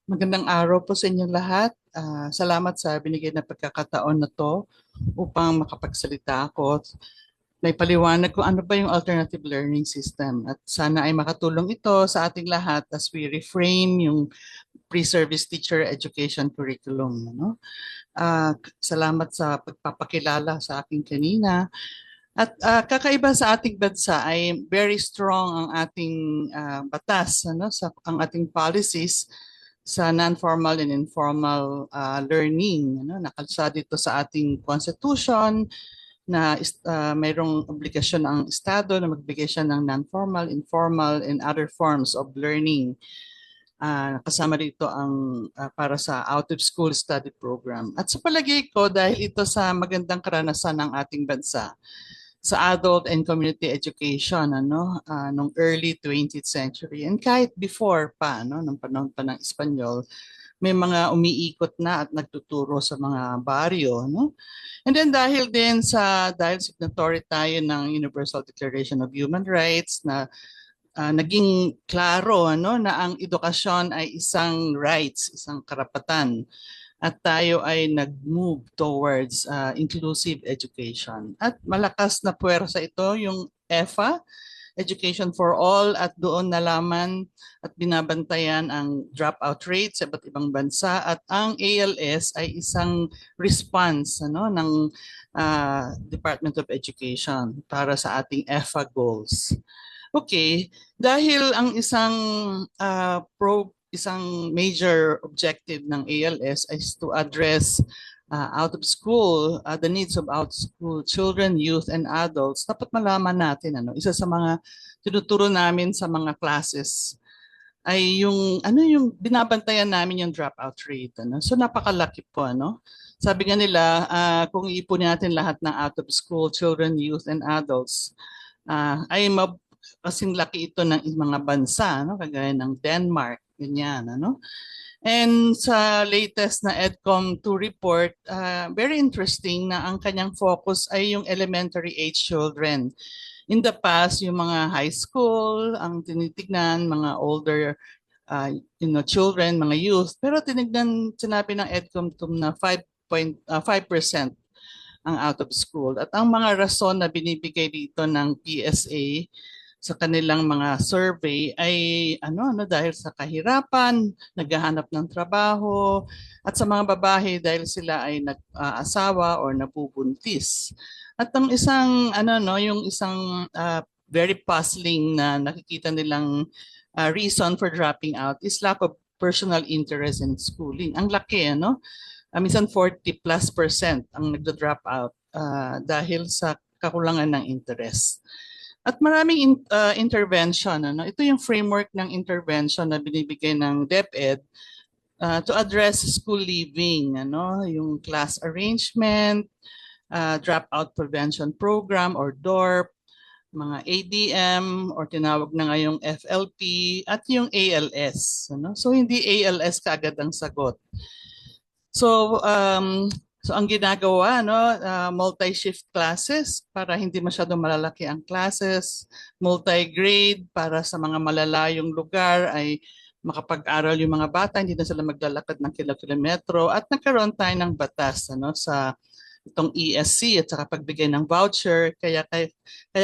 Magandang araw po sa inyong lahat. Salamat sa binigay na pagkakataon na to upang makapagsalita ako. May paliwanag kung ano ba yung alternative learning system at sana ay makatulong ito sa ating lahat as we reframe yung pre-service teacher education curriculum. No? Salamat sa pagpapakilala sa akin kanina. At kakaiba sa ating bansa ay very strong ang ating batas, ang ating policies sa non-formal and informal learning. Nakalsa dito sa ating constitution na mayroong obligasyon ang Estado na magbigay siya ng non-formal, informal, and other forms of learning. Kasama dito ang para sa out-of-school study program. At sa palagay ko, dahil ito sa magandang karanasan ng ating bansa, sa adult and community education nung early 20th century and kahit before pa nung panahon pa ng Espanyol, may mga umiikot na at nagtuturo sa mga baryo, no? And then dahil signatory tayo ng Universal Declaration of Human Rights na naging klaro na ang edukasyon ay isang rights, isang karapatan at tayo ay nag-move towards inclusive education. At malakas na puwersa ito yung EFA, Education for All, at doon nalaman at binabantayan ang dropout rate sa iba't ibang bansa at ang ALS ay isang response ng Department of Education para sa ating EFA goals. Okay, dahil ang isang major objective ng ALS is to address the needs of out-of-school children, youth, and adults. Dapat malaman natin, isa sa mga tinuturo namin sa mga classes ay yung binabantayan namin yung dropout rate. So napakalaki po. Sabi nga nila, kung iipon natin lahat ng out-of-school children, youth, and adults, ay kasing laki ito ng mga bansa, kagaya ng Denmark, ganyan, And sa latest na EDCOM 2 report, very interesting na ang kanyang focus ay yung elementary age children. In the past, yung mga high school, ang tinitignan, mga older children, mga youth, pero sinabi ng EDCOM 2 na 5% ang out of school. At ang mga rason na binibigay dito ng PSA sa kanilang mga survey ay dahil sa kahirapan, naghahanap ng trabaho, at sa mga babae dahil sila ay nag-asawa or nabubuntis. At ang yung isang very puzzling na nakikita nilang reason for dropping out is lack of personal interest in schooling. Ang laki, minsan 40+% ang nagdo-drop out dahil sa kakulangan ng interest. At maraming intervention. Ito yung framework ng intervention na binibigay ng DepEd to address school leaving, yung class arrangement, dropout prevention program or DORP, mga ADM or tinawag na ngayong FLP at yung ALS. So hindi ALS kaagad ang sagot. So ang ginagawa, multi-shift classes para hindi masyadong malalaki ang classes, multi-grade para sa mga malalayong lugar ay makapag-aral yung mga bata, hindi na sila maglalakad ng kilometro at nagkaroon tayo ng batas sa itong ESC at saka pagbigay ng voucher. Kaya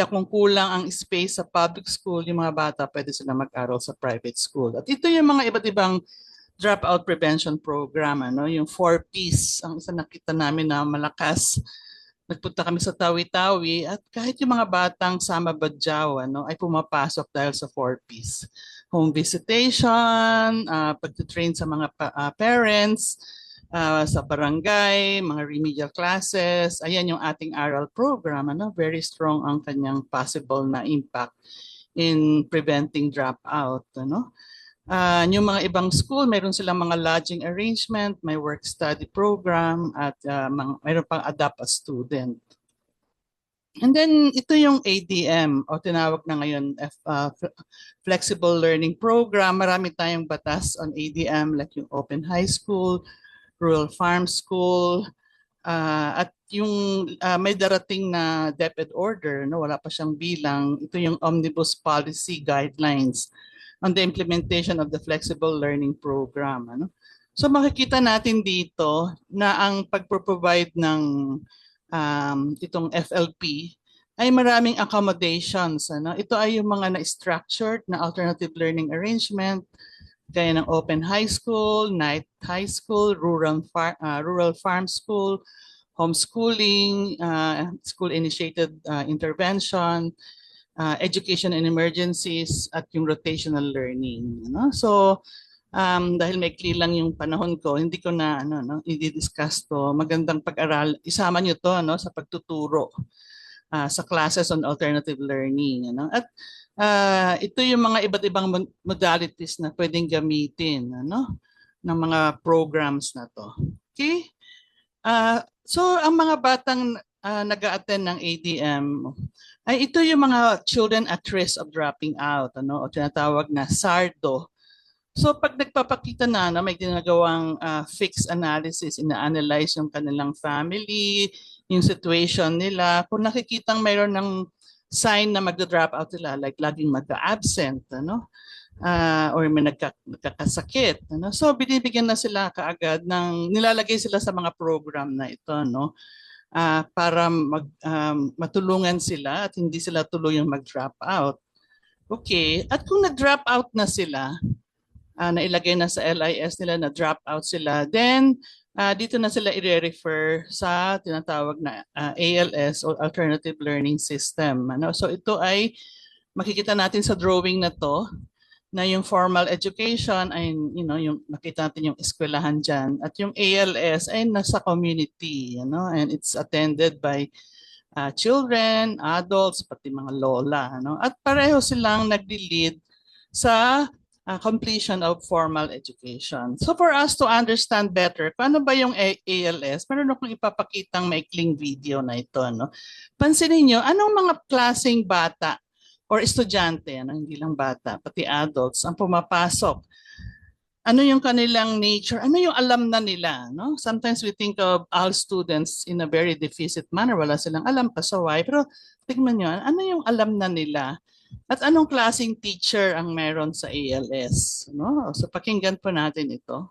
kung kulang ang space sa public school, yung mga bata pwede sila mag-aral sa private school. At ito yung mga iba't ibang dropout prevention program, yung 4Ps, ang isa nakita namin na malakas. Nagpunta kami sa Tawi-Tawi at kahit yung mga batang Sama Badjaw ay pumapasok dahil sa 4Ps. Home visitation, pag-train sa mga parents, sa barangay, mga remedial classes. Ayan yung ating aral program. Very strong ang kanyang possible na impact in preventing dropout. Yung mga ibang school, mayroon silang mga lodging arrangement, may work-study program, at mayroon pang adapt a student. And then ito yung ADM o tinawag na ngayon Flexible Learning Program. Marami tayong batas on ADM like yung Open High School, Rural Farm School, at yung may darating na DepEd order, wala pa siyang bilang. Ito yung Omnibus Policy Guidelines on the implementation of the flexible learning program. Ano? So makikita natin dito na ang pagpro-provide ng itong FLP ay maraming accommodations. Ano? Ito ay yung mga na-structured na alternative learning arrangement, gaya ng open high school, night high school, rural farm school, homeschooling, school-initiated intervention, education in emergencies, at yung rotational learning. No? So, dahil maikli lang yung panahon ko, hindi ko na i-discuss to. Magandang pag-aral, isama nyo to sa pagtuturo sa classes on alternative learning. At ito yung mga iba't ibang modalities na pwedeng gamitin ng mga programs na to. Okay? So ang mga batang nag-a-attend ng ADM ay ito yung mga children at risk of dropping out, o tinatawag na SARDO. So pag nagpapakita na may ginagawang fixed analysis, ina-analyze yung kanilang family, yung situation nila, kung nakikitang mayroon ng sign na magda-drop out sila, like laging magka-absent, or may nagkakasakit. So binibigyan na sila kaagad nilalagay sila sa mga program na ito, para matulungan sila at hindi sila tuluyang mag-drop out. Okay, at kung nag-drop out na sila, nailagay na sa LIS nila na drop out sila, then dito na sila i-refer sa tinatawag na ALS o Alternative Learning System. So ito ay makikita natin sa drawing na to na yung formal education ay yung nakita natin yung eskwelahan dyan, at yung ALS ay nasa community, and it's attended by children, adults, pati mga lola, at pareho silang nagdi-lead sa completion of formal education. So for us to understand better, paano ba yung ALS, meron akong ipapakitang maikling video na ito. Pansinin nyo, anong mga klaseng bata or estudyante, hindi lang bata, pati adults, ang pumapasok? Ano yung kanilang nature? Ano yung alam na nila? Sometimes we think of all students in a very deficit manner. Wala silang alam, pasaway. Pero tignan nyo, ano yung alam na nila? At anong klaseng teacher ang meron sa ALS? So pakinggan po natin ito.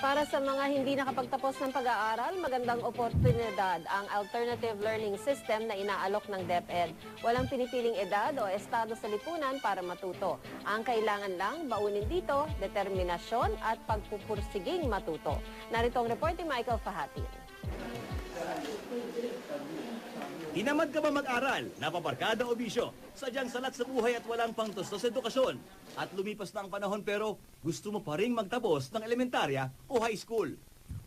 Para sa mga hindi nakapagtapos ng pag-aaral, magandang oportunidad ang alternative learning system na inaalok ng DepEd. Walang pinipiling edad o estado sa lipunan para matuto. Ang kailangan lang baunin dito, determinasyon at pagpupursiging matuto. Narito ang report ni Michael Fahatin. Tinamad ka ba mag-aral? Napabarkada o bisyo? Sadyang salat sa buhay at walang pangtustos sa edukasyon. At lumipas na ang panahon pero gusto mo pa rin magtapos ng elementarya o high school.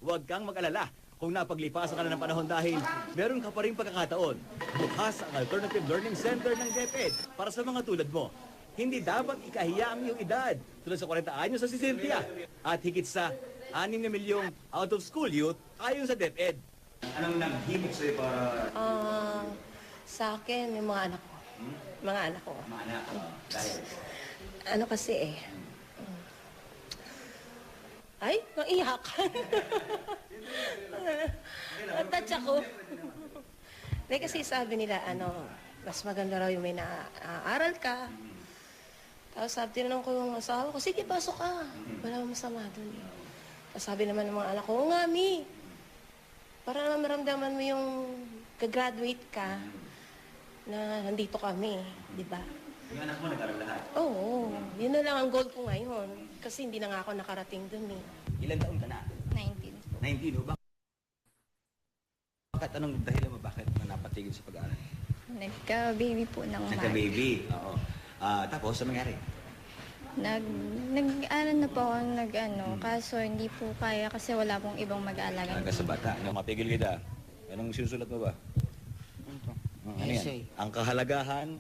Huwag kang mag-alala kung napaglipasan ka na ng panahon dahil meron ka pa rin pagkakataon. Bukas ang Alternative Learning Center ng DepEd para sa mga tulad mo. Hindi dapat ikahiya ang iyong edad tulad sa 40 anyos sa si Cynthia. At higit sa 6 na milyong out-of-school youth ayon sa DepEd. Anong naghimok sa'yo para... Sa akin, yung mga anak ko. Mga anak ko. Mga anak, dahil... Ano kasi Ay, naiyak. Touch ako. Hindi kasi sabi nila, mas maganda raw yung may naaral ka. Tapos tinanong ko yung asawa ko, sige, pasok ka. Wala masama dun eh. Tapos sabi naman ng mga anak ko, oo nga, Mi. Para naman maramdaman mo yung gagraduate ka na nandito kami, di ba? Yung anak mo nag-aral lahat? Oo, yun na lang ang goal ko ngayon. Kasi hindi na nga ako nakarating dun eh. Ilan taon ka na? 19. 19, o bakit? Anong dahilan mo bakit na napatigil sa pag-aaral? Nagka-baby po ng Nagka-baby, oo. Tapos, ano nangyari? Nag-aaral na po ako kaso hindi po kaya kasi wala pong ibang mag-aalaga. Talaga sa bata. Mapigil kita. Anong sinusulat mo ba? Ito, Ano yan? essay Ang kahalagahan.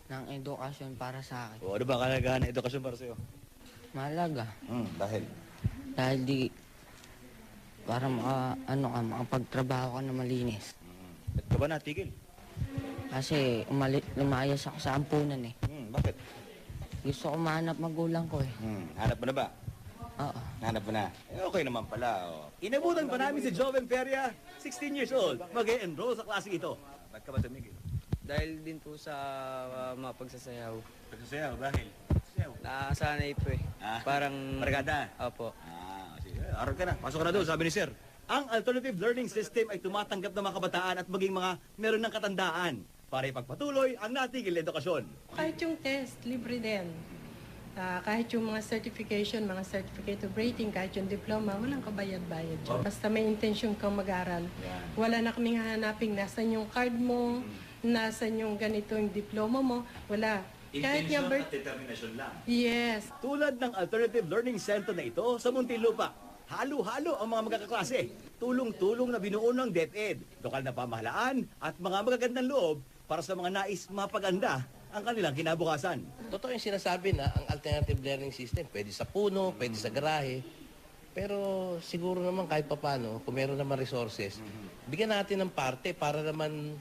ng edukasyon para sa akin. O ano ba ang kahalagahan ng edukasyon para sa'yo? Mahalaga. Dahil? Dahil para makapagtrabaho ka na malinis. Ba't ka ba natigil? Kasi lumayas ako sa ampunan eh. Bakit? Gusto ko mahanap magulang ko eh. Hanap mo na ba? Oo. Hanap mo na. Okay naman pala. Inabutan pa namin si Joven Peria, 16 years old. Mag-e-enroll sa klase ito. Ba't ka ba tumigil? Dahil din po sa mga pagsasayaw. Pagsasayaw, dahil? Nasanay po eh. Parang... Barkada. Opo. Sige. Aral ka na. Pasok ka na doon, sabi ni Sir. Ang alternative learning system ay tumatanggap ng mga kabataan at maging mga meron ng katandaan para ipagpatuloy ang natigil na edukasyon. Kahit yung test, libre din. Kahit yung mga certification, mga certificate of rating, kahit yung diploma, walang kabayad-bayad dyan. Basta may intention kang mag-aral. Wala na kaming hahanapin, nasan yung card mo, nasan yung ganito yung diploma mo, wala. Kahit yung Intention at determination lang. Yes. Tulad ng alternative learning center na ito sa Muntinlupa, halo-halo ang mga magkaklase. Tulong-tulong na binuo ng DepEd, lokal na pamahalaan at mga magagandang loob para sa mga nais mapaganda ang kanilang kinabukasan. Totoo yung sinasabi na ang alternative learning system, pwede sa puno, pwede sa garahe. Pero siguro naman kahit papano, kung meron naman resources, bigyan natin ng parte para naman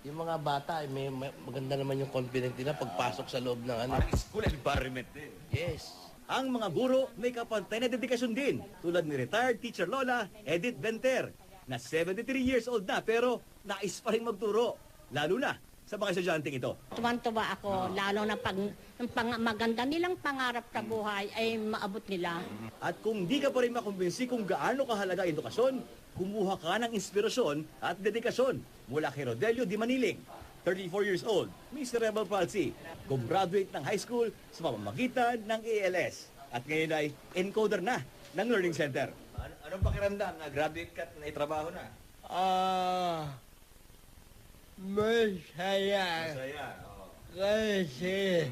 yung mga bata, may maganda naman yung confident nila pagpasok sa loob ng ano. Parang school environment din. Yes. Ang mga guro may kapantay na dedikasyon din, tulad ni retired teacher Lola Edith Venter, na 73 years old na pero nais pa rin magturo, lalo na sa mga estudyanteng ito. Tuwan-tuwa ako, lalo na pag maganda nilang pangarap sa buhay ay maabot nila. At kung di ka pa rin makumbinsi kung gaano kahalaga ang edukasyon, kumuha ka ng inspirasyon at dedikasyon mula kay Rodelio Di Maniling, 34 years old, may cerebral palsy, gumraduate ng high school sa pamamagitan ng ALS at ngayon ay encoder na ng Learning Center. Anong pakiramdam na graduate ka at naitrabaho na? Masaya. Masaya, oo. Kasi,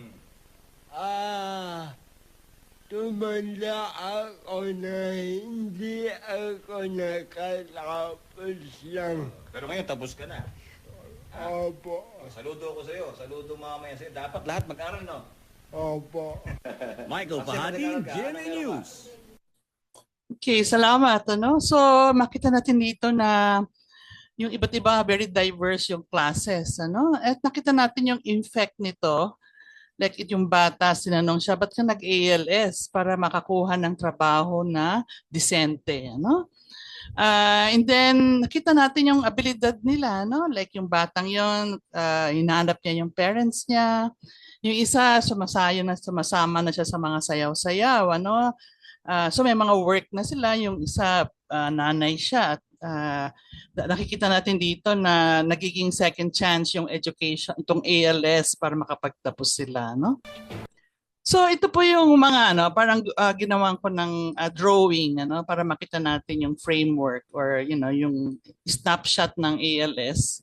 tumanda ako na hindi ako nakatapos lang. Pero ngayon tapos ka na. Opo. Saludo ko sa iyo, saludo mamaya sa iyo. Dapat lahat mag-aral, no? Opo. Michael Pahatin, GMA News. Okay, salamat. So makita natin dito na yung iba't iba, very diverse yung classes. At nakita natin yung effect nito. Like yung bata, sinanong siya, ba't ka nag-ALS para makakuha ng trabaho na disente? And then, nakita natin yung abilidad nila. Like yung batang yon, hinahanap niya yung parents niya. Yung isa, sumasama na siya sa mga sayaw-sayaw. So may mga work na sila. Yung isa, nanay siya at nakikita natin dito na nagiging second chance yung education, itong ALS para makapagtapos sila. So ito po yung mga parang ginawan ko ng drawing para makita natin yung framework or yung snapshot ng ALS.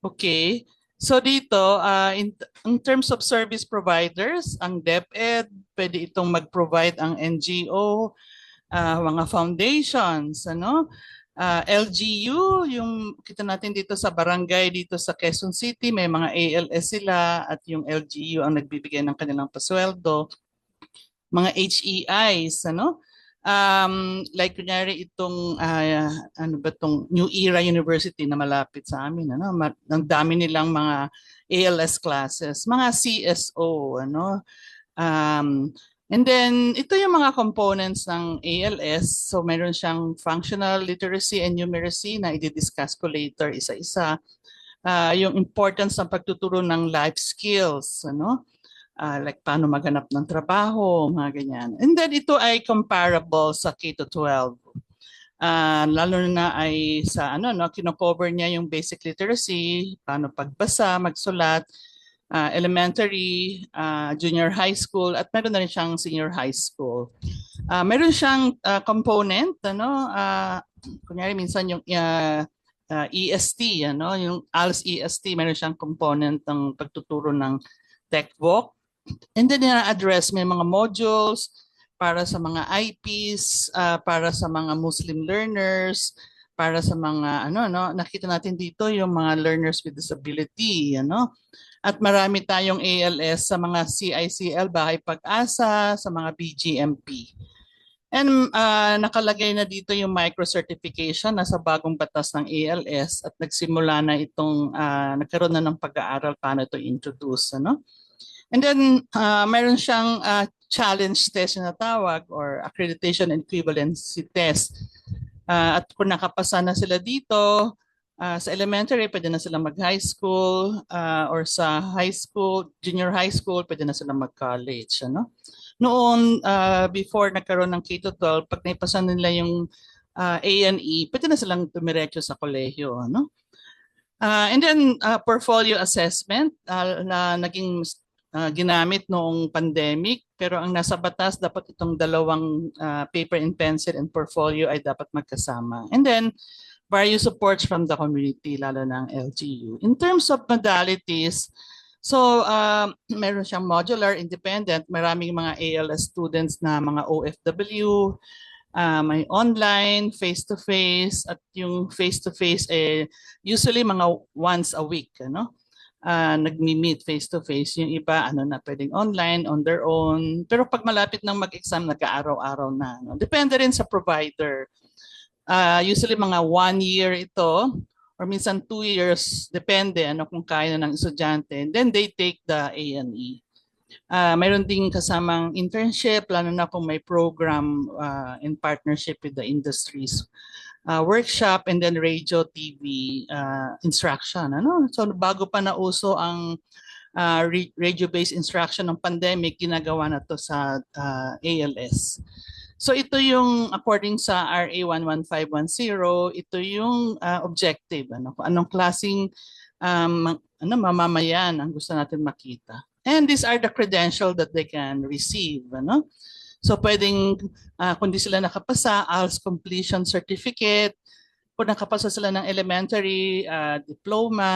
Okay. So dito, in terms of service providers, ang DepEd, pwede itong mag-provide ang NGO, mga foundations, LGU, yung kita natin dito sa barangay dito sa Quezon City, may mga ALS sila at yung LGU ang nagbibigay ng kanilang pasweldo. Mga HEIs, like kunyari itong New Era University na malapit sa amin, ang dami nilang mga ALS classes, mga CSO, and then, ito yung mga components ng ALS. So, meron siyang functional literacy and numeracy na i-discuss ko later isa-isa. Yung importance ng pagtuturo ng life skills, like paano maghanap ng trabaho, mga ganyan. And then, ito ay comparable sa K-12. Lalo na ay sa, kino-cover niya yung basic literacy, paano pagbasa, magsulat, elementary, junior high school, at meron na rin siyang senior high school. Meron siyang component, kunyari minsan yung EST, yung ALS EST, meron siyang component ng pagtuturo ng TechVoc. And then na-address may mga modules para sa mga IPs, para sa mga Muslim learners, para sa mga nakita natin dito yung mga learners with disability, At marami tayong ALS sa mga CICL, Bahay Pag-asa, sa mga BGMP. And nakalagay na dito yung micro-certification na sa bagong batas ng ALS at nagsimula na itong, nagkaroon na ng pag-aaral paano ito introduce. And then meron siyang challenge test na tawag or accreditation and equivalency test. At kung nakapasa na sila dito, sa elementary, pwede na silang mag-high school or sa high school, junior high school, pwede na silang mag-college. Noon, before nagkaroon ng K-12, pag naipasa nila yung A&E, pwede na silang tumiretso sa kolehiyo. Ano? And then, portfolio assessment na naging ginamit noong pandemic. Pero ang nasa batas, dapat itong dalawang paper and pencil and portfolio ay dapat magkasama. And then, various supports from the community, lalo na ang LGU. In terms of modalities, so meron siyang modular, independent, maraming mga ALS students na mga OFW, may online, face-to-face, at yung face-to-face usually mga once a week, ano? Nagmi-meet face-to-face. Yung iba, na pwedeng online, on their own. Pero pag malapit ng mag-exam, nag-aaraw-araw na. No? Depende rin sa provider. Usually mga 1 year ito, or minsan 2 years, depende kung kaya na ng estudyante. And then they take the A&E. Mayroon ding kasamang internship, lalo na kung may program in partnership with the industries. Workshop and then radio, TV instruction. So bago pa nauso ang radio-based instruction ng pandemic, ginagawa na to sa ALS. So ito yung according sa RA 11510, ito yung objective. Kung anong klaseng mamamayan ang gusto natin makita. And these are the credentials that they can receive. So pwedeng, kung di sila nakapasa, ALS Completion Certificate, kung nakapasa sila ng elementary, diploma,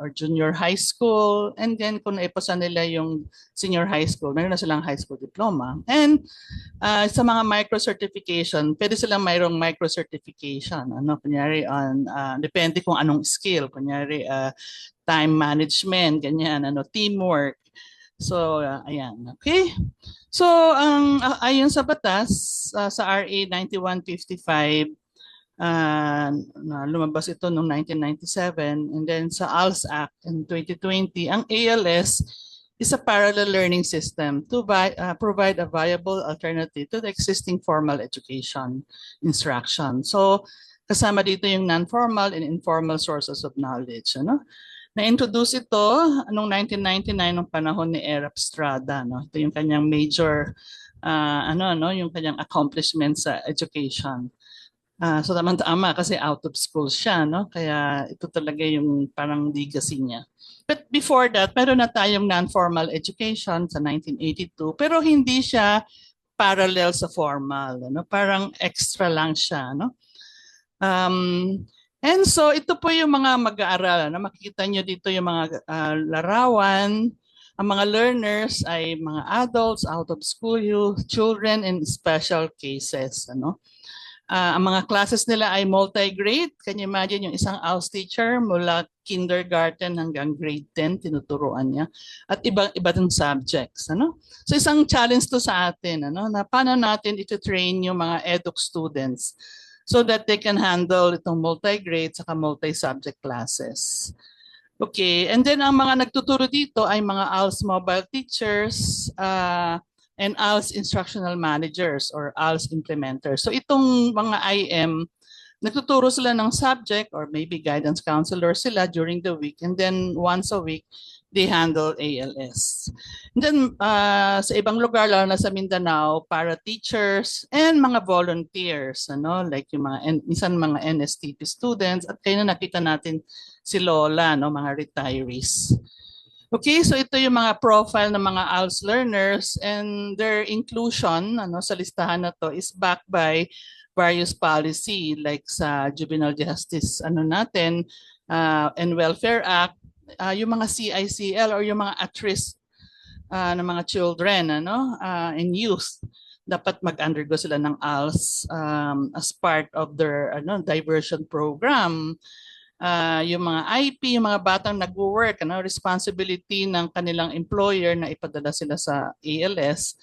or junior high school, and then kung naipasa nila yung senior high school, meron na silang high school diploma. And sa mga micro-certification, pwede silang mayroong micro-certification. Kunyari, depende kung anong skill. Kunyari, time management, ganyan, teamwork. So, ayan. Okay? So, ayon sa batas, sa RA 9155, lumabas ito noong 1997, and then sa ALS Act in 2020, ang ALS is a parallel learning system to provide a viable alternative to the existing formal education instruction. So, kasama dito yung non-formal and informal sources of knowledge. Na-introduce ito noong 1999 nung panahon ni Erap Estrada. Ito yung kanyang major, yung kanyang accomplishment sa education. So tama kasi out of school siya, kaya ito talaga yung parang legacy niya. But before that, meron na tayong non-formal education sa 1982, pero hindi siya parallel sa formal. Parang extra lang siya. And so ito po yung mga mag-aaral. Makikita nyo dito yung mga larawan. Ang mga learners ay mga adults, out of school youth, children, and special cases. Ang mga classes nila ay multi-grade. Can you imagine yung isang ALS teacher mula kindergarten hanggang grade 10, tinuturuan niya. At iba-ibang subjects. So isang challenge to sa atin. Na paano natin ito-train yung mga eduk students so that they can handle itong multi-grade saka multi-subject classes. Okay, and then ang mga nagtuturo dito ay mga ALS mobile teachers and ALS instructional managers or ALS implementers. So itong mga IM, nagtuturo sila ng subject or maybe guidance counselor sila during the week, and then once a week, they handle ALS. And then sa ibang lugar, lalo na sa Mindanao, para teachers and mga volunteers, like yung minsan mga NSTP students, at kayo na nakita natin si Lola, mga retirees. Okay, so ito yung mga profile ng mga ALS learners, and their inclusion sa listahan na to is backed by various policy like sa Juvenile Justice natin and Welfare Act, yung mga CICL or yung mga at-risk ng mga children and youth, dapat mag-undergo sila ng ALS as part of their diversion program. Yung mga IP, yung mga batang nag-work, responsibility ng kanilang employer na ipadala sila sa ALS.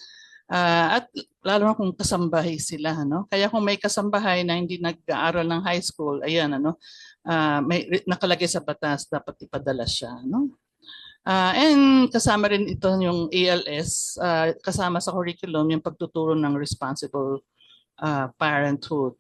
At lalo na kung kasambahay sila. Kaya kung may kasambahay na hindi nag-aaral ng high school, ayan, may nakalagay sa batas, dapat ipadala siya. And kasama rin ito yung ALS, kasama sa curriculum yung pagtuturo ng responsible parenthood.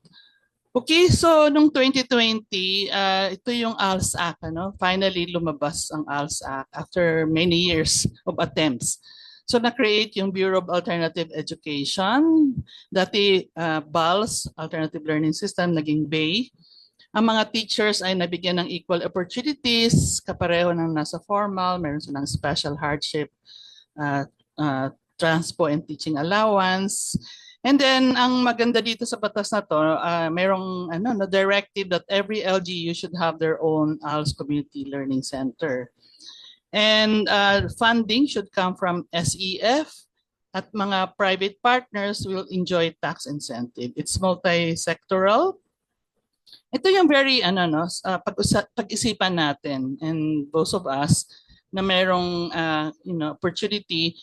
Okay, so noong 2020, ito yung ALS Act. Finally lumabas ang ALS Act after many years of attempts. So na-create yung Bureau of Alternative Education, dati BALS, Alternative Learning System, naging BAY. Ang mga teachers ay nabigyan ng equal opportunities, kapareho ng nasa formal, meron silang special hardship, transpo and teaching allowance. And then, ang maganda dito sa batas na to, mayroong directive that every LGU should have their own ALS Community Learning Center. And funding should come from SEF at mga private partners will enjoy tax incentive. It's multi-sectoral. Ito yung very pag-isipan natin and both of us na mayroong opportunity.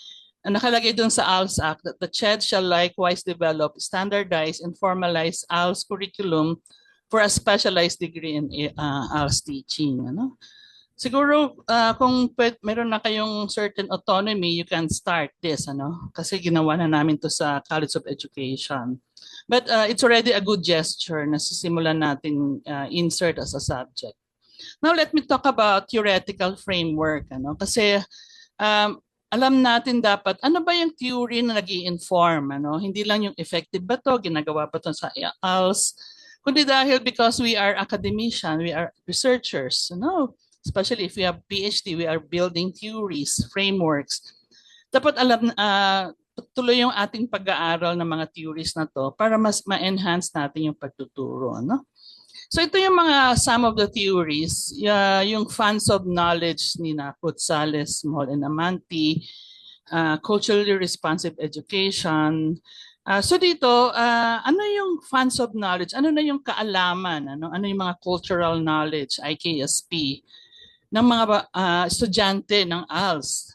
Nakalagay doon sa ALS Act that the CHED shall likewise develop standardized and formalized ALS curriculum for a specialized degree in ALS teaching. Siguro kung meron na kayong certain autonomy, you can start this, kasi ginawa na namin to sa College of Education. But it's already a good gesture na sisimulan natin insert as a subject. Now let me talk about theoretical framework, kasi alam natin dapat ano ba yung theory na nag-i-inform, hindi lang yung effective ba to, ginagawa pa to sa ALS, kundi dahil because we are academician, we are researchers, especially if we have PhD, we are building theories, frameworks. Dapat alam, tuloy yung ating pag-aaral ng mga theories na to para mas ma-enhance natin yung pagtuturo. So ito yung some of the theories, yung funds of knowledge ni Putzales, Moll and Amanti, culturally responsive education. So dito, ano yung funds of knowledge? Ano na yung kaalaman? Ano yung mga cultural knowledge, IKSP? Ng mga estudyante ng ALS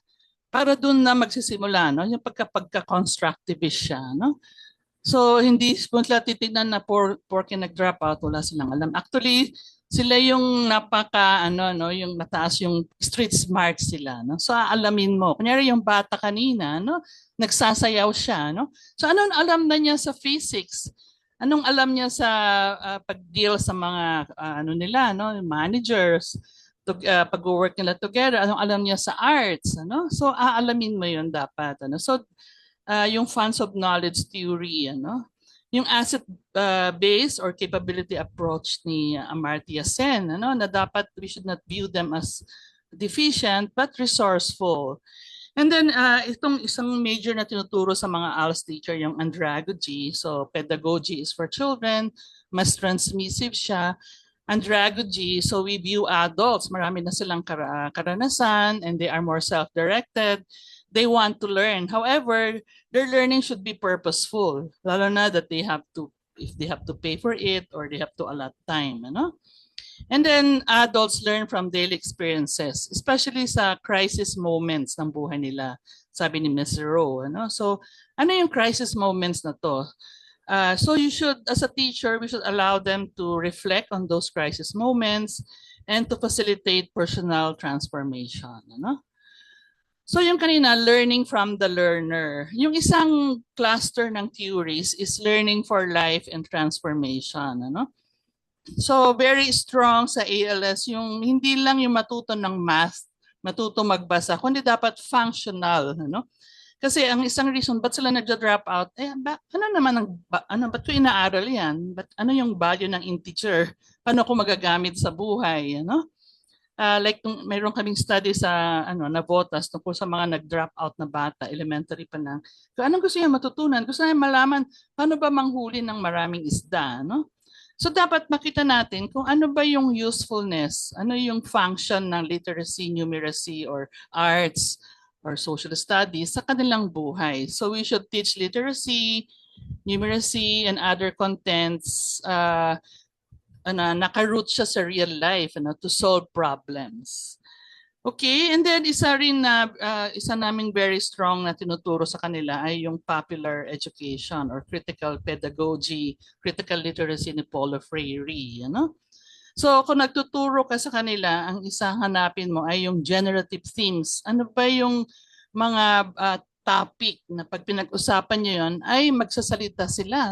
para doon na magsisimula, yung pagka-constructivist siya. So hindi sila titignan na porke nag-drop out, wala silang alam. Actually, sila yung yung mataas yung street smart sila. So aalamin mo. Kunyari yung bata kanina, nagsasayaw siya. So anong alam na niya sa physics? Anong alam niya sa pag-deal sa mga managers? Pag-work nila together, anong alam niya sa arts, so aalamin mo yun dapat, so yung funds of knowledge theory, yung asset based or capability approach ni Amartya Sen, na dapat we should not view them as deficient but resourceful. And then itong isang major na tinuturo sa mga ALS teacher, yung andragogy. So pedagogy is for children, mas transmissive siya. Andragogy, so we view adults, marami na silang karanasan and they are more self-directed. They want to learn. However, their learning should be purposeful, lalo na that if they have to pay for it or they have to allot time. And then adults learn from daily experiences, especially sa crisis moments ng buhay nila, sabi ni Ms. Rowe. So ano yung crisis moments na to? So you should, as a teacher, we should allow them to reflect on those crisis moments and to facilitate personal transformation. So yung kanina, learning from the learner. Yung isang cluster ng theories is learning for life and transformation. So very strong sa ALS, yung hindi lang yung matuto ng math, matuto magbasa, kundi dapat functional. Kasi ang isang reason, ba't sila nagda-drop out? Ba't ko inaaral yan? Ano yung value ng integer? Paano ko magagamit sa buhay? Like mayroon kaming study sa Navotas tungkol sa mga nag-drop out na bata, elementary pa lang. So anong gusto niya matutunan? Gusto niya malaman paano ba manghuli ng maraming isda, So dapat makita natin kung ano ba yung usefulness, ano yung function ng literacy, numeracy or arts or social studies sa kanilang buhay. So we should teach literacy, numeracy, and other contents naka-root siya sa real life to solve problems. Okay, and then isa naming very strong na tinuturo sa kanila ay yung popular education or critical pedagogy, critical literacy ni Paulo Freire. So kung nagtuturo ka sa kanila, ang isang hanapin mo ay yung generative themes. Ano ba yung mga topic na pag pinag-usapan nyo yun ay magsasalita sila.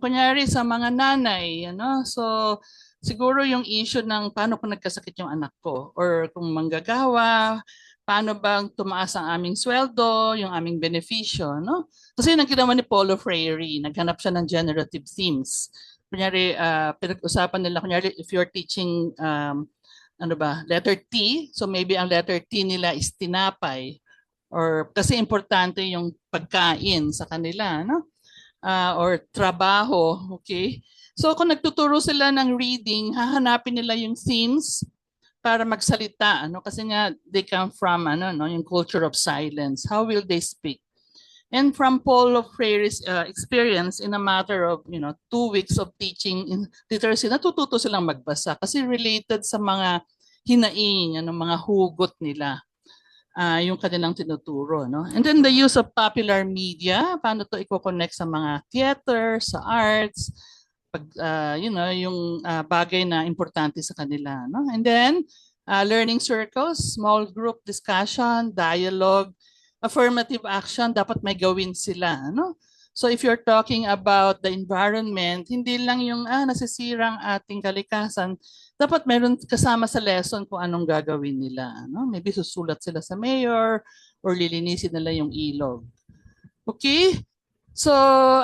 Kunyari sa mga nanay, so siguro yung issue ng paano kung nagkasakit yung anak ko or kung manggagawa, paano bang tumaas ang aming sweldo, yung aming benepisyo, no? Kasi yung ginawa ni Paulo Freire, naghanap siya ng generative themes. Kunyari, pinag-usapan nila, kunyari, if you're teaching, letter T, so maybe ang letter T nila is tinapay, or kasi importante yung pagkain sa kanila, no? Or trabaho, okay? So kung nagtuturo sila ng reading, hahanapin nila yung themes para magsalita, ano, kasi nga they come from yung culture of silence. How will they speak? And from Paulo Freire's experience, in a matter of 2 weeks of teaching in literacy, natututo silang magbasa kasi related sa mga hinaing, mga hugot nila, yung kanilang tinuturo, no? And then the use of popular media, paano to i-connect sa mga theater, sa arts, yung bagay na importante sa kanila, no? And then learning circles, small group discussion, dialogue, affirmative action, dapat may gawin sila, no? So if you're talking about the environment, hindi lang yung nasisirang ating kalikasan, dapat meron kasama sa lesson kung anong gagawin nila, no? Maybe susulat sila sa mayor or lilinisin nila yung ilog. Okay? So,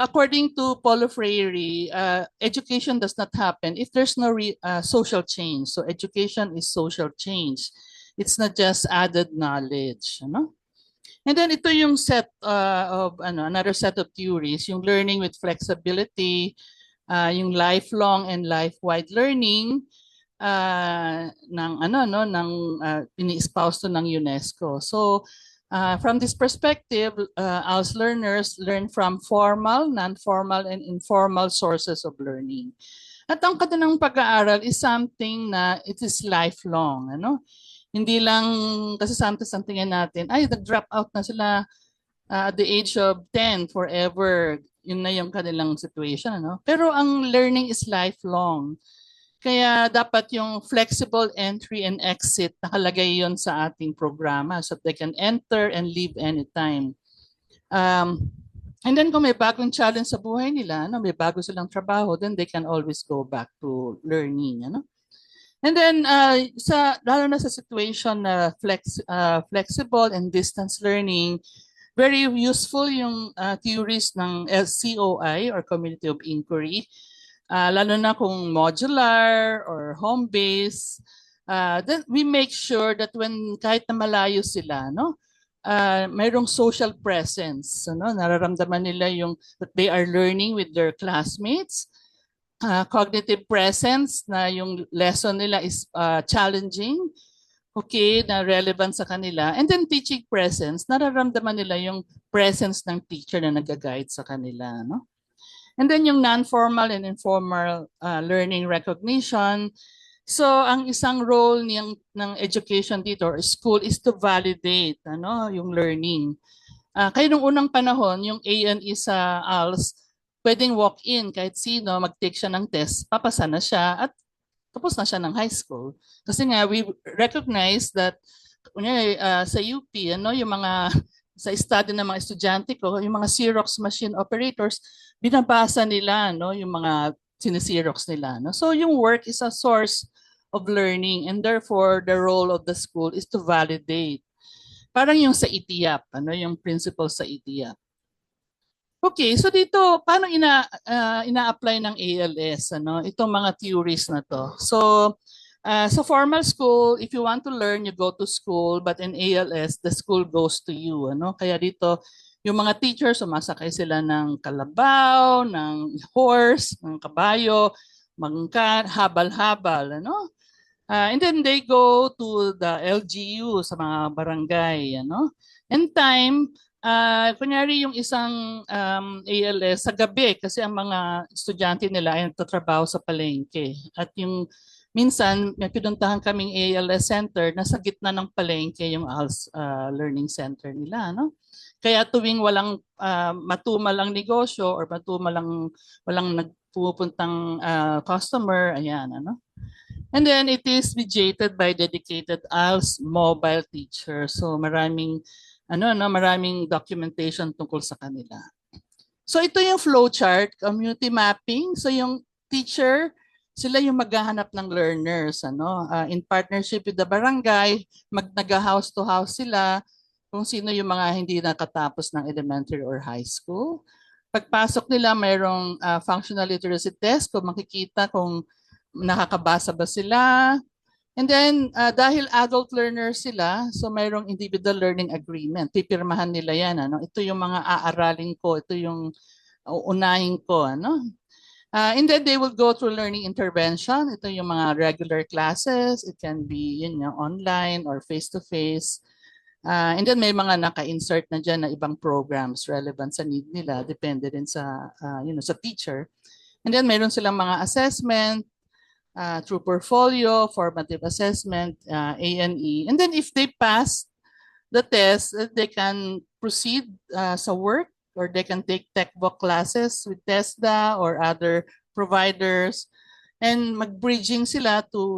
according to Paulo Freire, education does not happen if there's no social change. So, education is social change. It's not just added knowledge. No? And then ito yung set of another set of theories, yung learning with flexibility, yung lifelong and life-wide learning ng ini-espouse to ng UNESCO. So, from this perspective, ALS learners learn from formal, non-formal, and informal sources of learning. At ang kanilang pag-aaral is something na it is lifelong. Hindi lang kasi something natin, nag-drop out na sila at the age of 10 forever. Yun na yung kanilang situation. Pero ang learning is lifelong. Kaya dapat yung flexible entry and exit, nakalagay yon sa ating programa so they can enter and leave anytime. And then kung may bagong challenge sa buhay nila, may bago silang trabaho, then they can always go back to learning. And then lalo na sa situation na flexible and distance learning, very useful yung theories ng COI or Community of Inquiry. Lalo na kung modular or home-based, then we make sure that when kahit na malayo sila, mayroong social presence, nararamdaman nila yung that they are learning with their classmates, cognitive presence na yung lesson nila is challenging, okay, na relevant sa kanila, and then teaching presence, nararamdaman nila yung presence ng teacher na nag-guide sa kanila, no? And then yung non-formal and informal learning recognition. So ang isang role ng education dito or school is to validate yung learning. Kaya nung unang panahon, yung A&E sa ALS, pwedeng walk-in kahit sino, mag-take siya ng test, papasa na siya at tapos na siya ng high school. Kasi nga we recognize that sa UP, yung mga sa study ng mga estudyante ko, yung mga Xerox machine operators, binabasa nila yung mga sinisirox nila. So yung work is a source of learning and therefore the role of the school is to validate. Parang yung sa ITIAP, yung principle sa ITIAP. Okay, so dito, paano ina-apply ng ALS? Itong mga theories na to. So sa formal school, if you want to learn, you go to school, but in ALS, the school goes to you. Kaya dito, yung mga teachers, sumasakay sila ng kalabaw, ng horse, ng kabayo, mangka, habal-habal. And then they go to the LGU sa mga barangay. And time, kunyari yung isang ALS sa gabi kasi ang mga estudyante nila ay nagtatrabaho sa palengke. At yung minsan, may pinuntahan kaming ALS center, nasa gitna ng palengke yung ALS Learning Center nila. Kaya tuwing walang matumal ang negosyo or walang nagpupuntang customer, ayan. And then it is mediated by dedicated ALS mobile teacher. So maraming documentation tungkol sa kanila. So ito yung flowchart, community mapping. So yung teacher sila yung maghahanap ng learners, ano, in partnership with the barangay, nag-house to house sila kung sino yung mga hindi nakatapos ng elementary or high school. Pagpasok nila, mayroong functional literacy test kung makikita kung nakakabasa ba sila. And then, dahil adult learners sila, so mayroong individual learning agreement. Pipirmahan nila yan. Ano? Ito yung mga aaralin ko, ito yung uunahin ko. Ano? And then they will go through learning intervention. Ito yung mga regular classes. It can be online or face-to-face. And then may mga naka-insert na dyan na ibang programs relevant sa need nila. Depende din sa, sa teacher. And then mayroon silang mga assessment through portfolio, formative assessment, A&E. And then if they pass the test, they can proceed sa work, or they can take textbook classes with TESDA or other providers, and mag-bridging sila to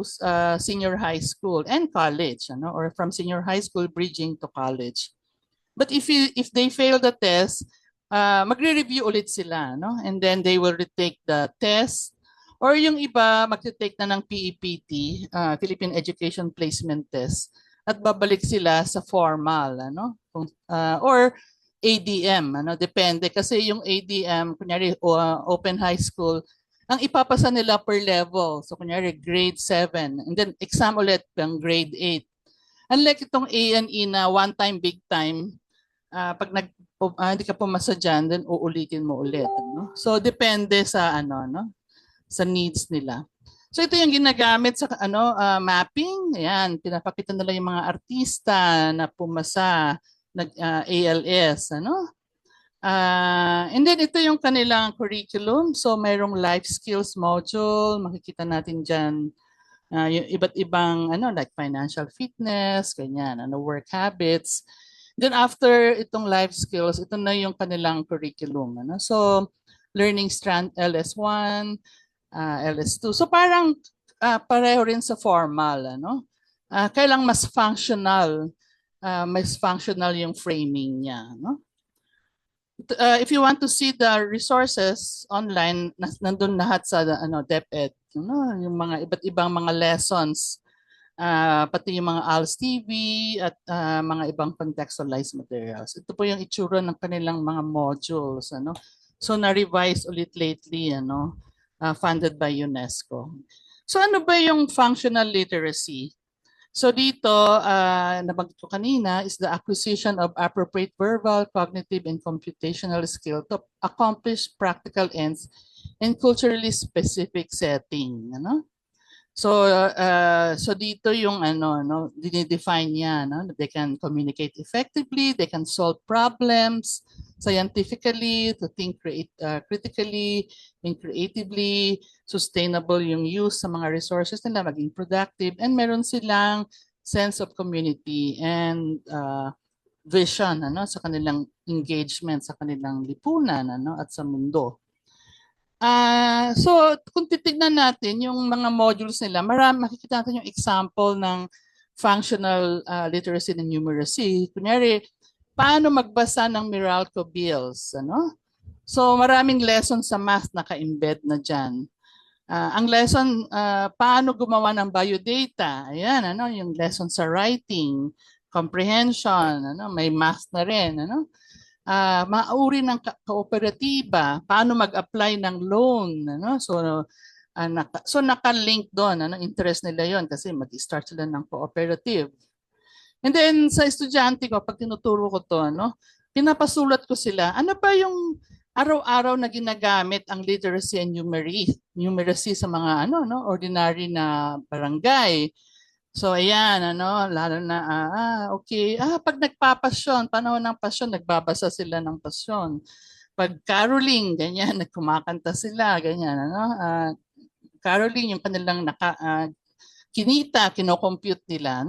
senior high school and college, or from senior high school bridging to college. But if they fail the test, magre-review ulit sila, and then they will retake the test, or yung iba magte-take na ng PEPT, Philippine Education Placement Test, at babalik sila sa formal, or ADM, depende kasi yung ADM, kunyari open high school, ang ipapasa nila per level. So kunyari grade 7 and then exam ulit ng grade 8. Unlike itong A&E na one time big time, pag hindi ka pumasa dyan, then uulitin mo ulit. So depende sa sa needs nila. So ito yung ginagamit sa mapping. Ayan, pinapakita nila yung mga artista na pumasa ALS, and then ito yung kanilang curriculum. So mayroong life skills module, makikita natin dyan yung iba't ibang like financial fitness, ganyan, work habits. Then after itong life skills, ito na yung kanilang curriculum. So learning strand LS1, LS2. So parang pareho rin sa formal. Kailang mas functional yung framing niya. If you want to see the resources online, nandun lahat sa DepEd. Yung mga iba't ibang mga lessons, pati yung mga ALS TV at mga ibang contextualized materials. Ito po yung itsura ng kanilang mga modules. So na-revise ulit lately, funded by UNESCO. So ano ba yung functional literacy? So dito, nabanggit ko kanina, is the acquisition of appropriate verbal, cognitive, and computational skill to accomplish practical ends in culturally specific setting. So dito yung dinidefine niya, they can communicate effectively, they can solve problems scientifically, to think critically and creatively, sustainable yung use sa mga resources nila, maging productive, and meron silang sense of community and vision sa kanilang engagement sa kanilang lipunan at sa mundo. So kung titignan natin yung mga modules nila, makikita natin yung example ng functional literacy and numeracy. Kunyari, paano magbasa ng Meralco bills? So maraming lessons sa math naka-embed na dyan. Ang lesson, paano gumawa ng biodata? Ayan, yung lesson sa writing, comprehension, may math na rin. Mauri ng kooperatiba, paano mag-apply ng loan. So naka-link doon, interest nila yon kasi mag-start sila ng cooperative. And then sa estudyante ko, pag tinuturo ko to, pinapasulat ko sila, ano ba yung araw-araw na ginagamit ang literacy and numeracy sa mga ordinary na barangay. So ayan, lalo na, okay, pag nagpapasyon, panahon ng pasyon, nagbabasa sila ng pasyon. Pag caroling, ganyan, nagkumakanta sila, ganyan, caroling, yung kanilang kinita, kinocompute nila,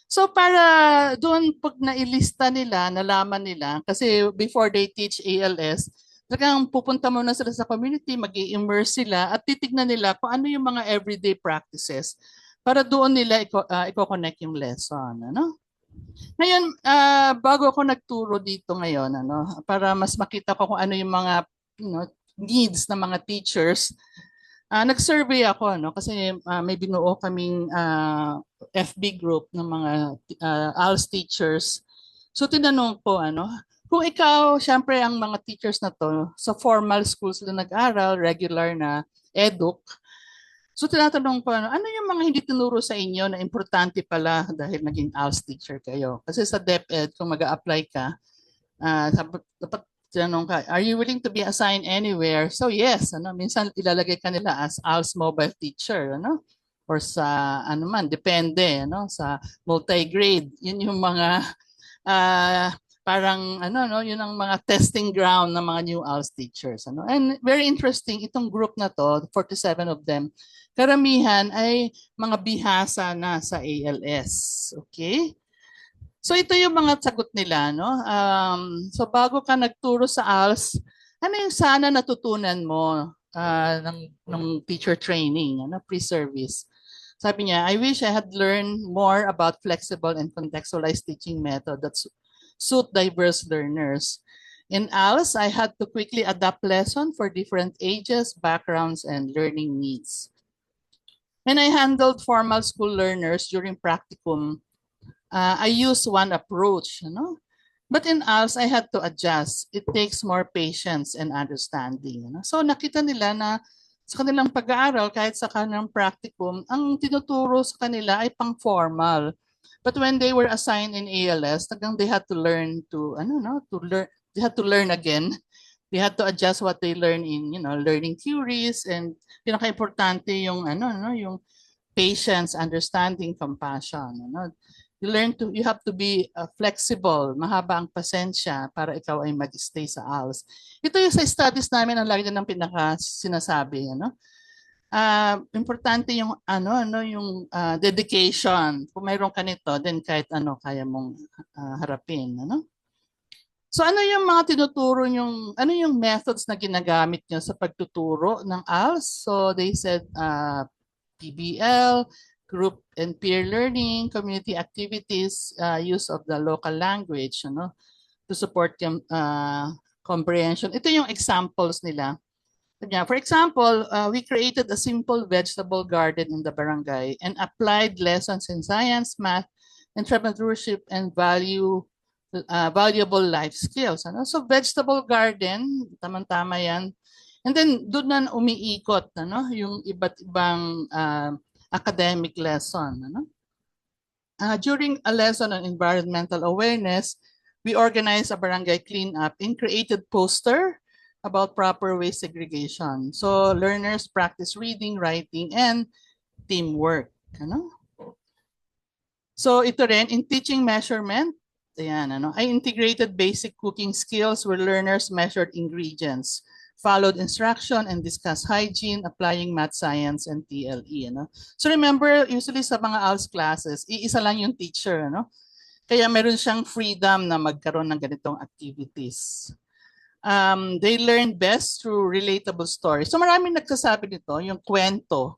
So para doon pag nailista nila, nalaman nila, kasi before they teach ALS, talagang pupunta muna sila sa community, mag-i-immerse sila at titignan nila kung ano yung mga everyday practices para doon nila i-connect yung lesson. Ngayon, bago ako nagturo dito ngayon, para mas makita ko kung ano yung mga needs ng mga teachers, Nag-survey ako, ano, kasi may binuo kaming FB group ng mga ALS teachers. So tinanong ko, ano, kung ikaw, syempre ang mga teachers na to, sa formal schools na nag-aral, regular na eduk, so tinatanong ko, ano yung mga hindi tinuro sa inyo na importante pala dahil naging ALS teacher kayo? Kasi sa DepEd, kung mag-a-apply ka, dapat tinanong ka, are you willing to be assigned anywhere? So yes, ano, minsan ilalagay ka nila as ALS mobile teacher, ano? Or sa ano man, depende, ano, sa multi-grade. Yun yung mga parang ano, no, yun ang mga testing ground ng mga new ALS teachers, ano. And very interesting, itong group na to, 47 of them, karamihan ay mga bihasa na sa ALS. Okay? So ito yung mga sagot nila, no? So bago ka nagturo sa ALS, ano yung sana natutunan mo ng teacher training, ano, pre-service? Sabi niya, I wish I had learned more about flexible and contextualized teaching method that suit diverse learners. In ALS, I had to quickly adapt lesson for different ages, backgrounds, and learning needs. When I handled formal school learners during practicum, I used one approach, you know? But in ALS, I had to adjust. It takes more patience and understanding. You know? So nakita nila na sa kanilang pag-aaral, kahit sa kanilang practicum, ang tinuturo sa kanila ay pang-formal. But when they were assigned in ALS, they had to learn to, they had to learn again. They had to adjust what they learn in, learning theories, and pinaka-importante yung, yung patience, understanding, compassion. You have to be flexible, mahaba ang pasensya para ikaw ay mag-stay sa ALS. Ito yung sa studies namin, ang lagi ng pinaka-sinasabi, importante yung yung dedication. Kung mayroon ka nito, then kahit kaya mong harapin, So ano yung mga tinuturo yung methods na ginagamit niyo sa pagtuturo ng ALS? So they said PBL, group and peer learning, community activities, use of the local language, to support yung comprehension. Ito yung examples nila. For example, we created a simple vegetable garden in the barangay and applied lessons in science, math, entrepreneurship, and valuable life skills. So vegetable garden, tamang-tama yan. And then doon na umiikot yung iba't ibang academic lesson. During a lesson on environmental awareness, we organized a barangay cleanup and created poster about proper waste segregation. So learners practice reading, writing, and teamwork. So ito rin, in teaching measurement, I integrated basic cooking skills where learners measured ingredients, followed instruction, and discussed hygiene, applying math, science, and TLE. So remember, usually sa mga ALS classes, iisa lang yung teacher. Kaya meron siyang freedom na magkaroon ng ganitong activities. They learn best through relatable stories. So maraming nagsasabi nito, yung kwento.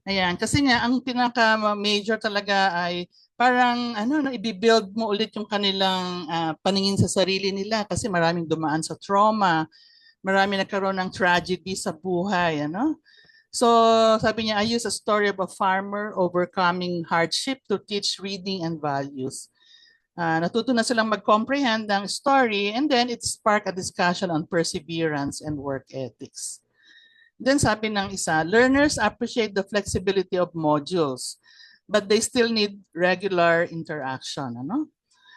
Ayan, kasi nga ang pinaka-major talaga ay parang i-build mo ulit yung kanilang paningin sa sarili nila kasi maraming dumaan sa trauma, marami nagkaroon ng tragedy sa buhay, So, sabi niya, I use a story of a farmer overcoming hardship to teach reading and values. Natuto na silang mag-comprehend ng story, and then it sparked a discussion on perseverance and work ethics. Then sabi ng isa, learners appreciate the flexibility of modules, but they still need regular interaction.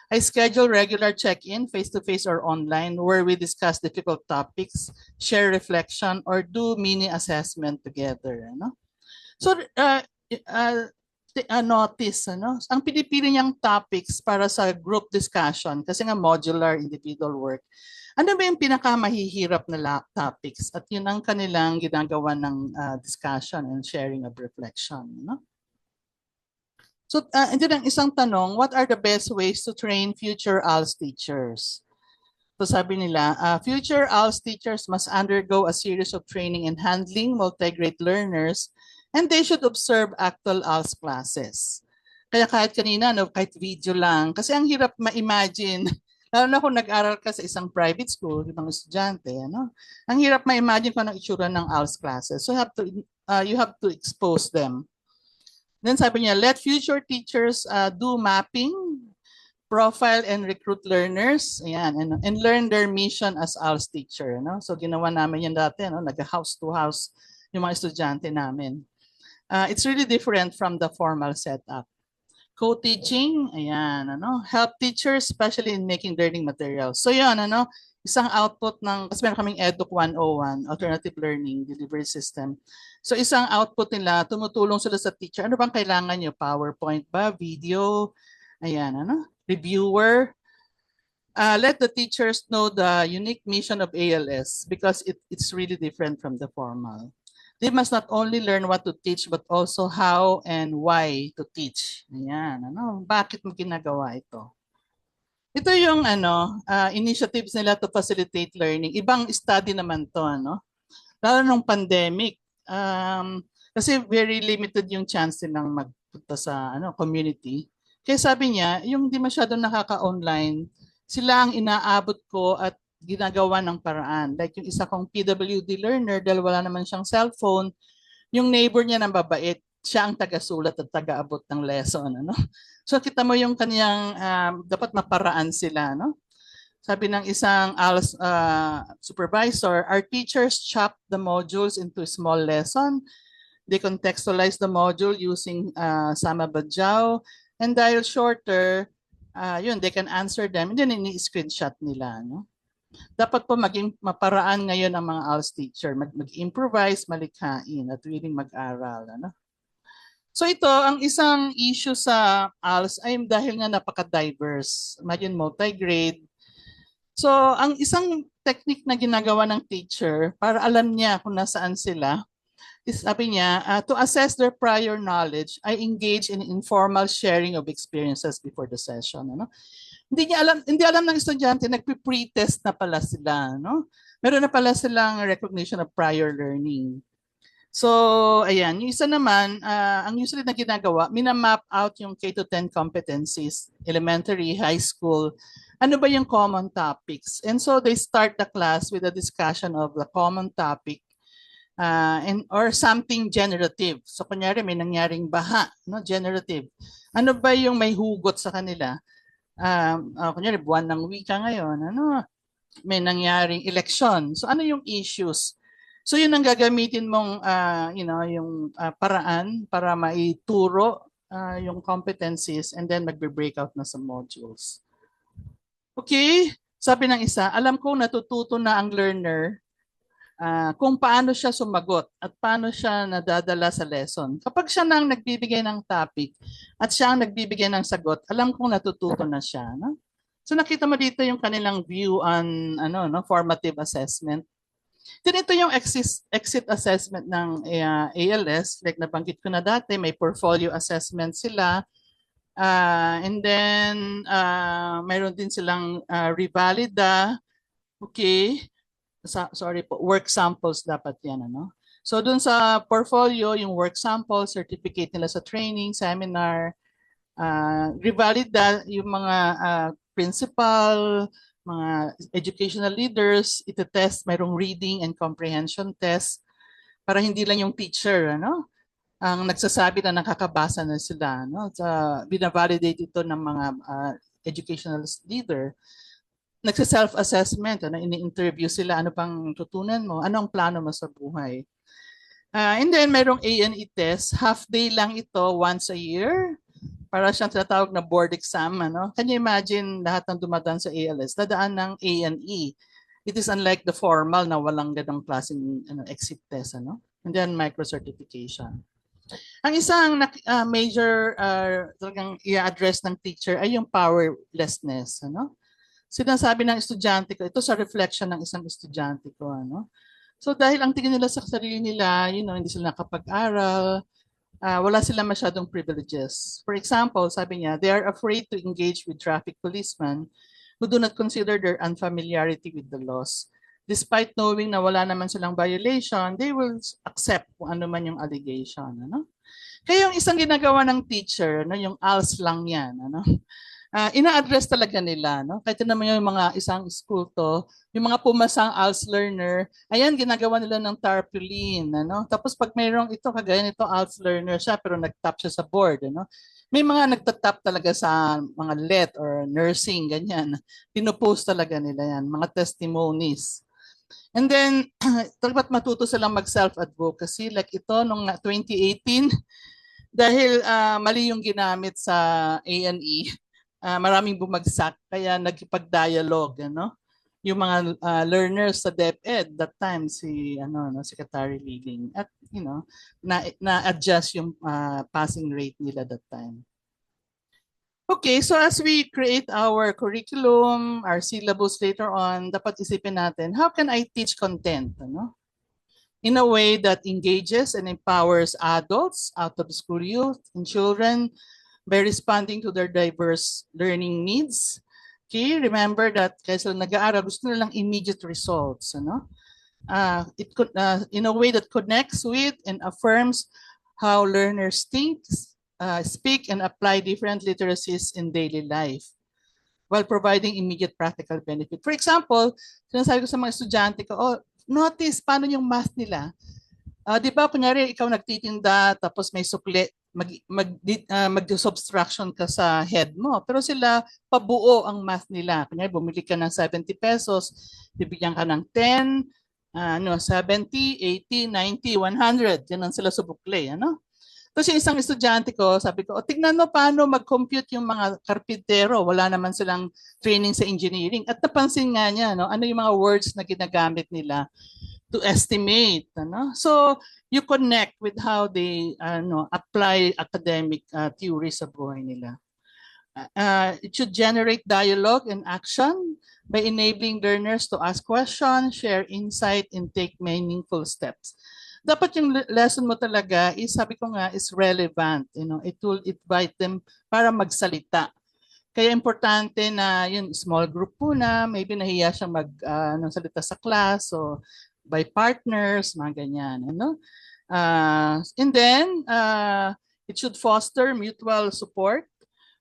I schedule regular check-in, face-to-face or online, where we discuss difficult topics, share reflection, or do mini assessment together. So, notice, ang pinipili niyang topics para sa group discussion, kasi nga modular individual work. Ano ba yung pinakamahihirap na topics? At yun ang kanilang ginagawa ng discussion and sharing of reflection. So, ito ang isang tanong, what are the best ways to train future ALS teachers? So sabi nila, future ALS teachers must undergo a series of training in handling multi-grade learners, and they should observe actual ALS classes. Kaya kahit kanina, kahit video lang, kasi ang hirap ma-imagine, Lalo na kung nag-aral ka sa isang private school, ibang estudyante, ano? Ang hirap ma-imagine kung anong itsura ng ALS classes. So you have to expose them. Then sabi niya, let future teachers do mapping, profile and recruit learners, ayan, and learn their mission as ALS teacher. No? So ginawa namin yan dati, no? Nag-house to house yung mga estudyante namin. It's really different from the formal setup. Co-teaching, ayan, ano, help teachers, especially in making learning materials. So yun, ano, isang output ng, kasi meron kaming EDUC 101, Alternative Learning Delivery System. So isang output nila, tumutulong sila sa teacher. Ano bang kailangan nyo? PowerPoint ba? Video? Ayan, ano, reviewer. Let the teachers know the unique mission of ALS because it's really different from the formal. They must not only learn what to teach but also how and why to teach. Ayan, ano, bakit mo ginagawa ito? Ito yung initiatives nila to facilitate learning. Ibang study naman to, ano? Lalo nung pandemic. Kasi very limited yung chance nilang magpunta sa community. Kaya sabi niya, yung di masyadong nakaka-online, sila ang inaabot ko at ginagawa ng paraan. Like yung isa kong PWD learner, dahil wala naman siyang cellphone, yung neighbor niya ng babait, siya ang taga-sulat at taga-abot ng lesson. Ano? So kita mo yung kaniyang, dapat maparaan sila. No? Sabi ng isang ALS supervisor, our teachers chop the modules into a small lesson. They contextualize the module using Sama Badjao. And dahil shorter, they can answer them. And then ini-screenshot nila. No? Dapat po maging maparaan ngayon ang mga ALS teacher. Mag-improvise, malikhain, at willing mag-aral. Ano? So ito, ang isang issue sa ALS ay dahil nga napaka-diverse. Imagine multi-grade. So ang isang technique na ginagawa ng teacher para alam niya kung nasaan sila, is sabi niya, to assess their prior knowledge, I engage in informal sharing of experiences before the session. Ano? Hindi alam ng estudyante, nagpe-pretest na pala sila, no? Meron na pala silang recognition of prior learning. So, ayan, yung isa naman, ang usually na ginagawa, minamap out yung K-10 competencies, elementary, high school. Ano ba yung common topics? And so they start the class with a discussion of the common topic or something generative. So, kunyari, may nangyaring baha, no? Generative. Ano ba yung may hugot sa kanila? Kunyari, buwan ng wika ngayon, may nangyaring election. So ano yung issues? So yun ang gagamitin mong yung paraan para maituro yung competencies and then magbe-breakout na sa modules. Okay, sabi ng isa, alam ko natututo na ang learner kung paano siya sumagot at paano siya nadadala sa lesson. Kapag siya nang nagbibigay ng topic at siya ang nagbibigay ng sagot, alam kong natututo na siya. No? So nakita mo dito yung kanilang view on formative assessment. Then ito yung exit assessment ng ALS. Like nabanggit ko na dati, may portfolio assessment sila. And then mayroon din silang revalida. Okay. Sorry po, work samples dapat yan. Ano? So dun sa portfolio, yung work sample, certificate nila sa training, seminar, revalida yung mga principal, mga educational leaders, ito-test, mayroong reading and comprehension test para hindi lang yung teacher ang nagsasabi na nakakabasa na sila. Binavalidate ito ng mga educational leader. Nagsa-self-assessment, ini-interview sila, ano pang tutunan mo, ano ang plano mo sa buhay. And then mayroong A&E test, half day lang ito once a year, para siyang tinatawag na board exam. Can you imagine lahat ng dumadaan sa ALS, dadaan ng A&E. It is unlike the formal na walang ganang klaseng exit test. And then micro-certification. Ang isang major talagang i-address ng teacher ay yung powerlessness. Sinasabi ng estudyante ko, ito sa reflection ng isang estudyante ko. So dahil ang tingin nila sa sarili nila, hindi sila nakapag-aral, wala sila masyadong privileges. For example, sabi niya, they are afraid to engage with traffic policemen who do not consider their unfamiliarity with the laws. Despite knowing na wala naman silang violation, they will accept kung ano man yung allegation. Kaya yung isang ginagawa ng teacher, yung ALS lang yan, ina-address talaga nila, no? Kahit naman yung mga isang school to, yung mga pumasang ALS learner, ayan, ginagawa nila ng tarpaulin, ano? Tapos pag mayroong ito, kagaya nito, ALS learner siya, pero nag-tap siya sa board, ano? May mga nagtatap talaga sa mga LET or nursing, ganyan. Pinupost talaga nila yan, mga testimonies. And then, dapat matuto silang mag-self-advocacy. Like ito, nung 2018, dahil mali yung ginamit sa A&E, maraming bumagsak, kaya nagkipag-dialogue, ano? Yung mga learners sa DepEd that time, si Secretary Liling, at na-adjust yung passing rate nila that time. Okay, so as we create our curriculum, our syllabus later on, dapat isipin natin, how can I teach content, ano? In a way that engages and empowers adults, out-of-school youth, and children by responding to their diverse learning needs. Okay, remember that kaya sila nag-aaral, gusto nilang immediate results. Ano? It could, in a way that connects with and affirms how learners think, speak, and apply different literacies in daily life while providing immediate practical benefit. For example, sinasabi ko sa mga estudyante ko, notice paano yung math nila. Di ba, kunyari, ikaw nagtitinda, tapos may sukli, mag-subtraction ka sa head mo. Pero sila, pabuo ang math nila. Kunyari, bumili ka ng 70 pesos, bibigyan ka ng 10, 70, 80, 90, 100. Yan ang sila subukli. Ano? Tapos yung isang estudyante ko, sabi ko, tignan mo paano mag-compute yung mga karpintero. Wala naman silang training sa engineering. At napansin nga niya, ano yung mga words na ginagamit nila to estimate. So you connect with how they apply academic theories sa buhay nila. It should generate dialogue and action by enabling learners to ask questions, share insight, and take meaningful steps. Dapat yung lesson mo talaga is, sabi ko nga, is relevant. It will invite them para magsalita. Kaya importante na yun, small group po na, maybe nahiya siyang salita sa class, so by partners, mga ganyan. And then, it should foster mutual support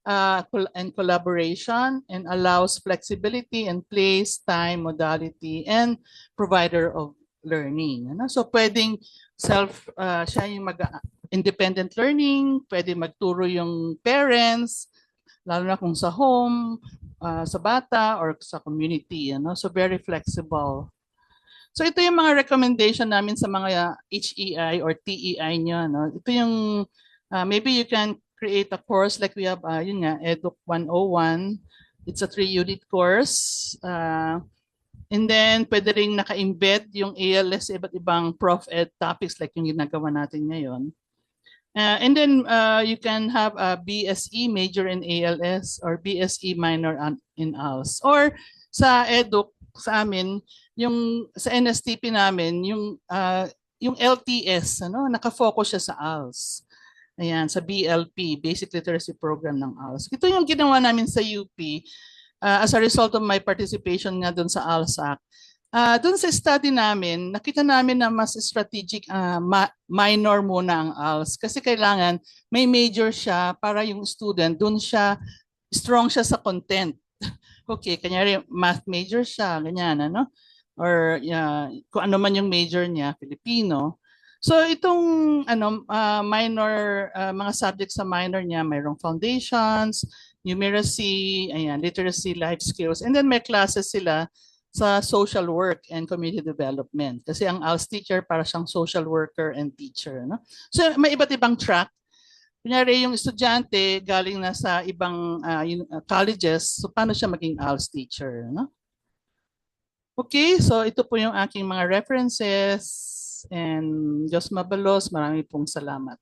and collaboration and allows flexibility and place, time, modality, and provider of learning. So pwedeng siya yung independent learning, pwede magturo yung parents, lalo na kung sa home, sa bata, or sa community. So very flexible. So ito yung mga recommendation namin sa mga HEI or TEI nyo. Ito yung, maybe you can create a course like we have, yun nga, Edu 101. It's a 3-unit course. And then, pwede rin naka-embed yung ALS sa iba't ibang prof-ed topics like yung ginagawa natin ngayon. And then, you can have a BSE major in ALS or BSE minor in ALS. Or sa EDUC, sa amin, yung sa NSTP namin, yung LTS, naka-focus siya sa ALS. Ayan, sa BLP, Basic Literacy Program ng ALS. Ito yung ginawa namin sa UP. As a result of my participation nga doon sa ALSAC, doon sa study namin, nakita namin na mas strategic minor muna ang ALS kasi kailangan may major siya para yung student, doon siya, strong siya sa content. Okay, kanyari math major siya, ganyan, or kung ano man yung major niya, Filipino. So itong minor, mga subjects sa minor niya, mayroong foundations, numeracy, ayan, literacy, life skills, and then may classes sila sa social work and community development. Kasi ang ALS teacher para siyang social worker and teacher. So may iba't ibang track. Kunyari yung estudyante galing na sa ibang colleges, so paano siya maging ALS teacher? Okay, so ito po yung aking mga references, and Diyos mabalos, marami pong salamat.